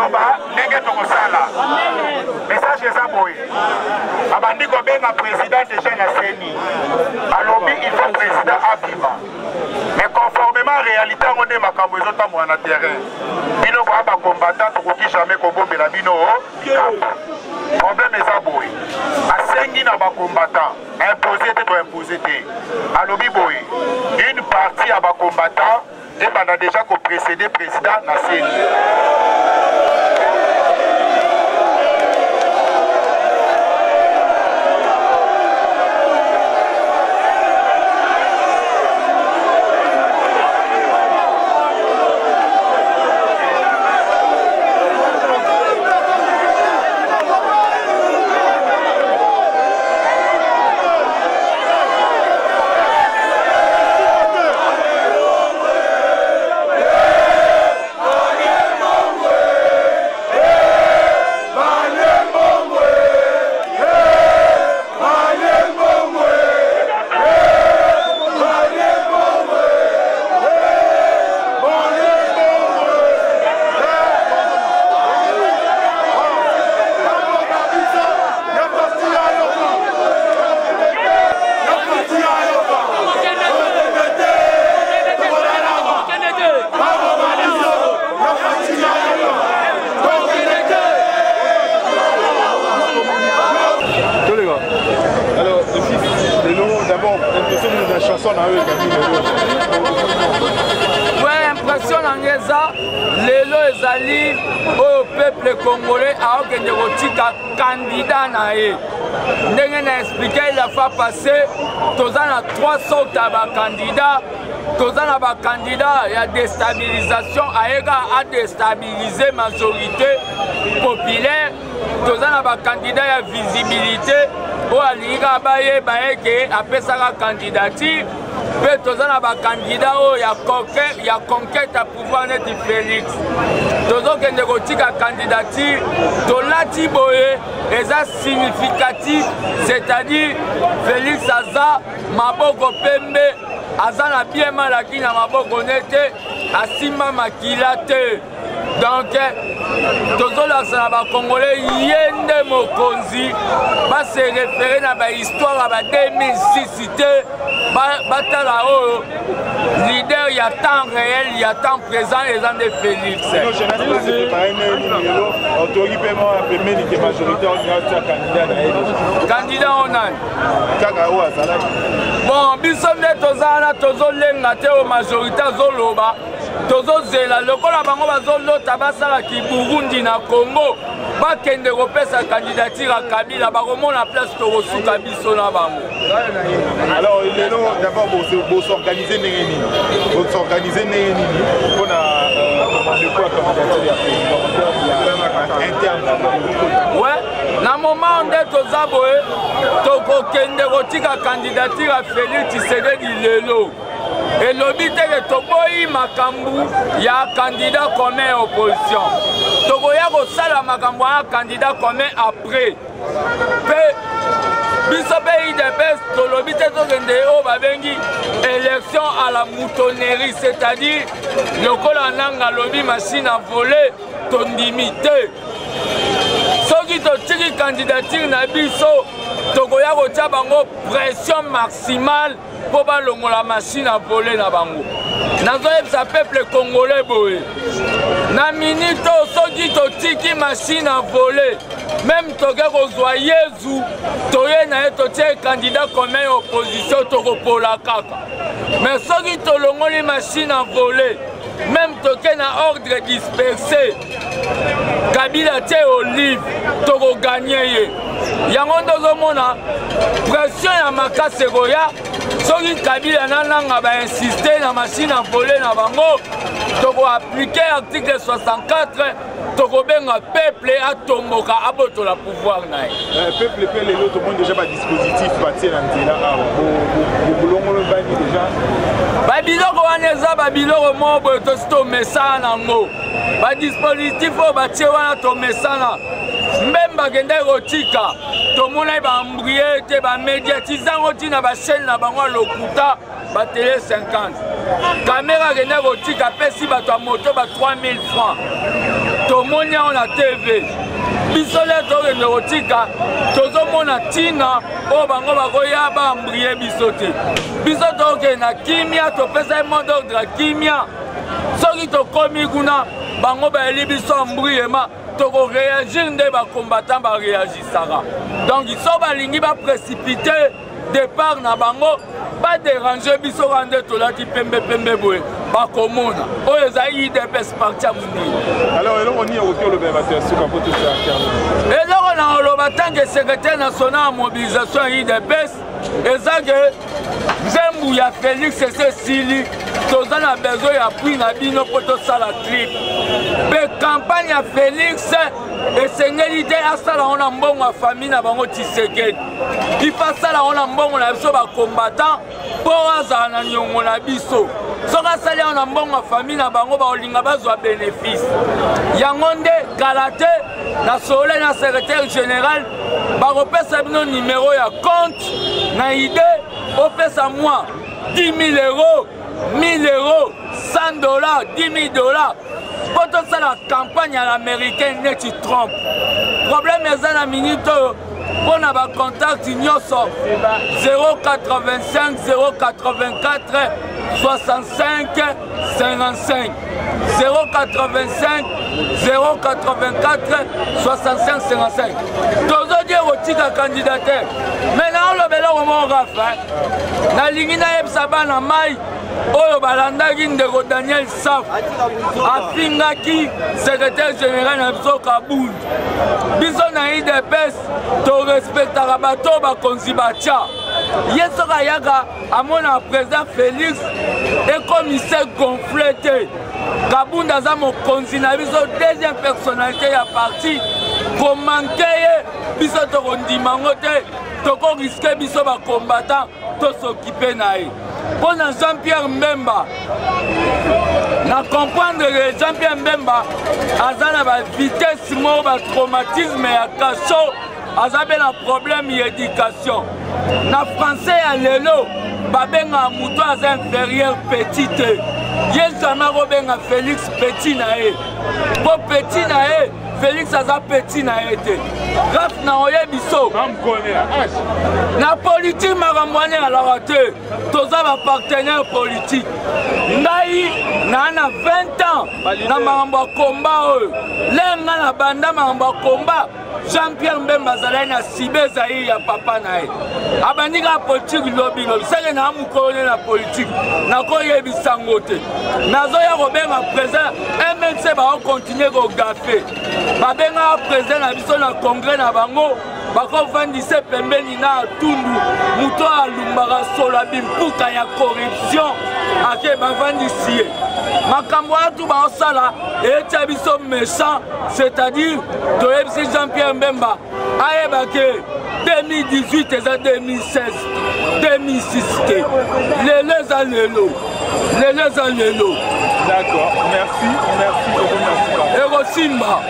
koloba ndenge tokosala message eza boye abandi kobenga président déjà na seni alobi il faut président abima mais conformément à réalité yango nde makambo ezotambola na terrain bino koya bacombattant tokoki jamais kobombela bino likambo problème eza boye asengi na bacombattant imposé te to imposé te alobi boye une partie ya bacombattant ebanda déjà koprécéder président na seni impression nangeza lelo ezali au peuple congolais aokende kotika candidat na ye ndenge na expliqué la fois passée toza na 300 bakandida toza na bakandida ya déstabilisation ayeka a déstabiliser majorité populaire toza na bakandida ya visibilité oyo alingaka bayeba eke apesaka candidature mpe toza na bakandida oyo ya conquête ya pouvoir neti Félix tozokende kotika candidature tolati boye eza significatif c'est-à-dire Félix aza maboko pembe aza na bien malaki na maboko nete asimba makila te donc tozolakisa na bakongolais ye nde mokonzi base référé na bahistoire ya ba 2006 te batala oyo leader ya temps réel ya temps présent eza nde Félix candidat onani bon biso nde toza wana tozolenga te o majorité azoloba tozozela lokola bango bazolota basala kiburundi na Congo bakende kopesa candidature ya Kabila bakomona place tokosuka biso na bango. Alors d'abord vous s'organiser ndenge nini? Vous s'organiser ndenge nini mpona de quoi candidature ya président interne? Ouais, na moment nde toza boye tokokende kotika candidature ya Félix Tshisekedi lelo. elobi teke toboyi makambu ya candidat commun opposition tokoya kosala makambu ya candidat commun après pe biso pe IDPS tolobi te tokende oyo babengi élection à la moutonnerie, c'est-à-dire lokola nanga lobi machine à voler tondimi te soki totiki candidature na biso tokoya kotia bango pression maximale pour balongola machine à voler na bango. Nazoyebisa peuple congolais boye. Na minute soki totiki machine à voler, même toke kozwa Yezu, toye na ye totie candidat comme opposition tokopola kaka. Mais soki tolongoli machine à voler, même toke na ordre dispersé, Kabila tie olive, toko gagner ye. Yango ndozomona pression ya makase goya soki Kabila nananga ba insister na machine à voler na bango toko appliquer article 64 toko benga peuple atomboka abotola pouvoir na ye peuple pe lelo to monde déjà ba dispositif batie na nzela awa bolongolo bani déjà ba biloko wana eza ba biloko mo boye to sto mesana nango ba dispositif o batie wana to mesana mbemba kende kotika tomona baembrouiller te bamédiatisant otina bachaîne na bango lokuta ba télé 50 caméra kende kotika pesi bato ya moto ba 3000 francs tomoni yango na TV biso le tokende kotika tozomona ntina oyo bango bakoya baambrie biso te biso tokende na kimia topesa mot d'ordre ya kimia soki tokomi kuna bango bayeli biso ambriema tokoréagir nde bacombattant baréagisaka donc so balingi baprécipité départ na bango badérange biso ka nde tolati pembe boye bakomona oyo ezali idps parti ya mondele eloko na oloba ntange secrétaire national ya mobilisation ya idps eza ke nzembu ya félix esesili toza na besoin ya appui na bino mpo tosala clip mpe campagne ya félix esengeli te asala ngo na mbongo ya famille na bango Tshisekedi ifa asala ngo na mbongo na biso bacombattant mpo azala na niongo na biso soki asali yango na mbongo ya famille na bango bakolinga bazwa bénéfice yango nde kala te na sole na secrétaire général bakopesa bino numero ya compte na ide opesa mwa 10 000 euros 1000 euros 100 dollars 10 000 dollars po tosala campagne ya l'américain neti Trump problème eza na minute oyo mpo na bacontact nyonso 085 084 65 55 085 084 65 55 tozodie kotika candidatere me naolobeloko moko rafa nalingi nayebisa bana mai oyo balandaki ndeko Daniel Saf afingaki secrétaire général na biso Kabundi biso na IDPS torespectaka bato oyo bakonzi batya ye soki ayaka amona président Félix ekomise gonfle te Kabundi aza mokonzi na biso deuxième personnalité ya parti komanke ye biso tokondimango te tokoriske biso bacombattant tosokipe na ye mpo na Jean-Pierre Mbemba na comprendre que Jean-Pierre Mbemba aza na bavitesse moko batraumatisme ya kasho aza mpe na problème ya éducation na français ya lelo babengaka moto aza inférieur petit te ye jamais kobenga Félix petit na ye mpo petit na ye Félix aza petit na ye te raf na oyebi so na politique makambo wana alaka te toza bapartenaire politique ngai naa na 20 ans na makambo ya komba oyo lenga na banda makambo ya komba Jean-Pierre Mbemba azalaki na sibe ezali ya papa na ye abandika ya politike lobilobi seke na mokolo na politike nakoyebisa ngo te nazoya kobenga président MLC bakokontinue kogafe babengaka président na biso na congrès na bango bakovandise pembeni na atundu moto alumbaka solo bimpuka ya corruption ake bavandisi ye makambo wana tu baosala eyetia biso méchant c'est-à-dire toyebisi Jean-Pierre Mbemba ayeba ke 2018 eza 2016 2006 te lelo eza lelo eza lelo. D'accord, merci beaucoup. Erosimba.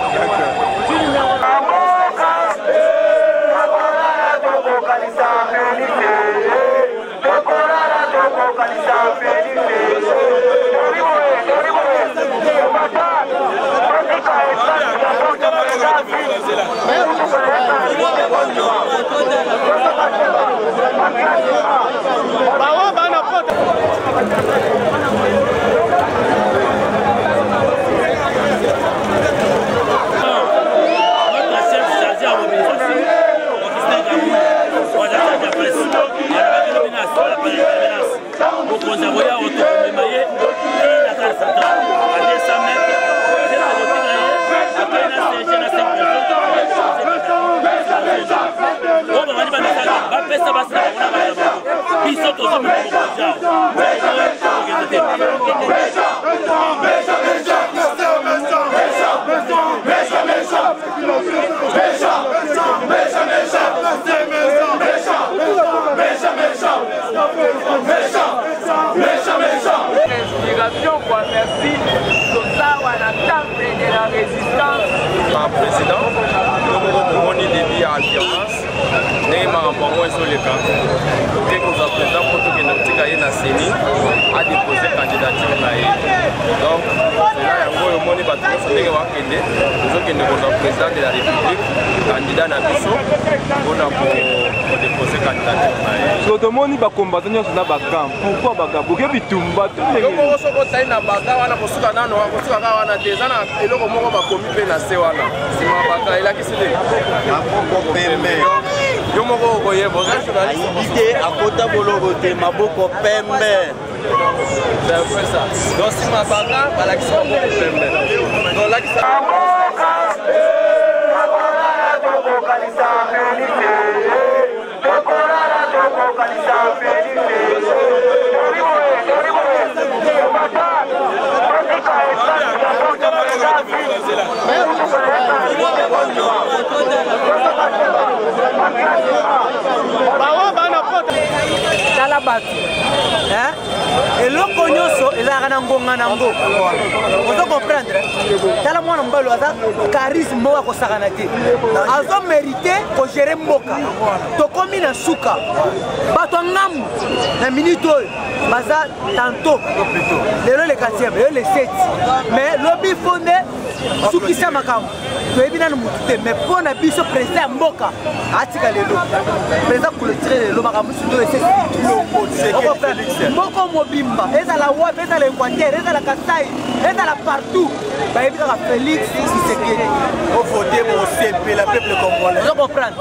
Inspiration quoi, merci. Tout ça, on a tant de la résistance. Président. tomoni débit ya alternance ndenge makambo yango ezoleka te kozwa président mpo tokende kotika ye na seni adépose candidature na ye donc cela yango oyo omoni bato nyonso ndenge bakende tozokende kozwa président de la république candidat na biso mpona kodépose candidature na ye so tomoni bakombata nyonso na bakamp pourquoi bakamp oke bitumba moko soko otali na baka wana kosuka nano kosuka kaka wana te eza na eloko moko bakomi mpe na se wana nsima baka elakisi nde yo moko okoyeba ayibi te akota boloko te maboko pembe donc nsima baka balakisi maboko pembe donc lakisa tala bato eloko nyonso ezalaka na ngonga nango ozo comprendre tala mwana mobali aza charisme moko akosakana te azomérite kogere mboka tokomi na suka bato ngambu na minute oyo baza tanto lelo le 4e lelo le 7 mais lobi fonde sukisa makambo toyebi nanu mutu te mais mpo na biso président ya mboka atika lelo président kolotire lelo makambo suto moko mobimba ezala wapi ezala équateur ezala kasai ezala partout bayebi kaka Félix Tshisekedi ovote bosepela peuple congolais ozo comprendre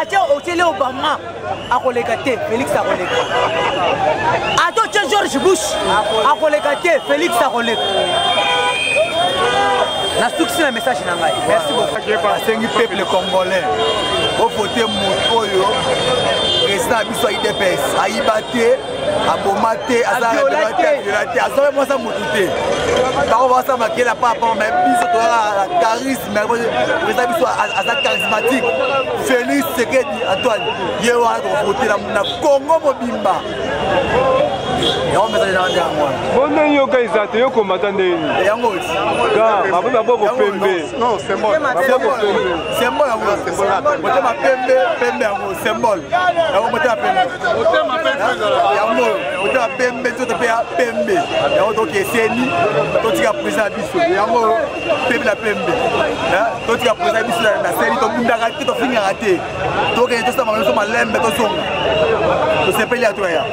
ata otiele Obama akoleka te Félix akoleka ata otie George Bush akoleka te Félix akoleka nasukisi na message na ngai merci beaucoup asengi peuple congolais ovote moto oyo président biso ya IDPS ayiba te aboma te azala te azobe mwasa motu te bango basa makela papa mais biso toyaka charisme président biso aza charismatique Félix Tshisekedi Antoine ye wana tovote na Congo mobimba yango message na yango bonde yoka eza te yokomata ndeni yango ga mabe maboko pembe non symbole symbole yango motema pembe yango symbole yango motema pembe yango motema pembe nzoto mpe ya pembe yango tokeseni totika président biso yango pembe na pembe totika président biso na seni tobundaka te tofingaka te tokende tosala makambo nyonso malembe tozonga tosepeli ya toya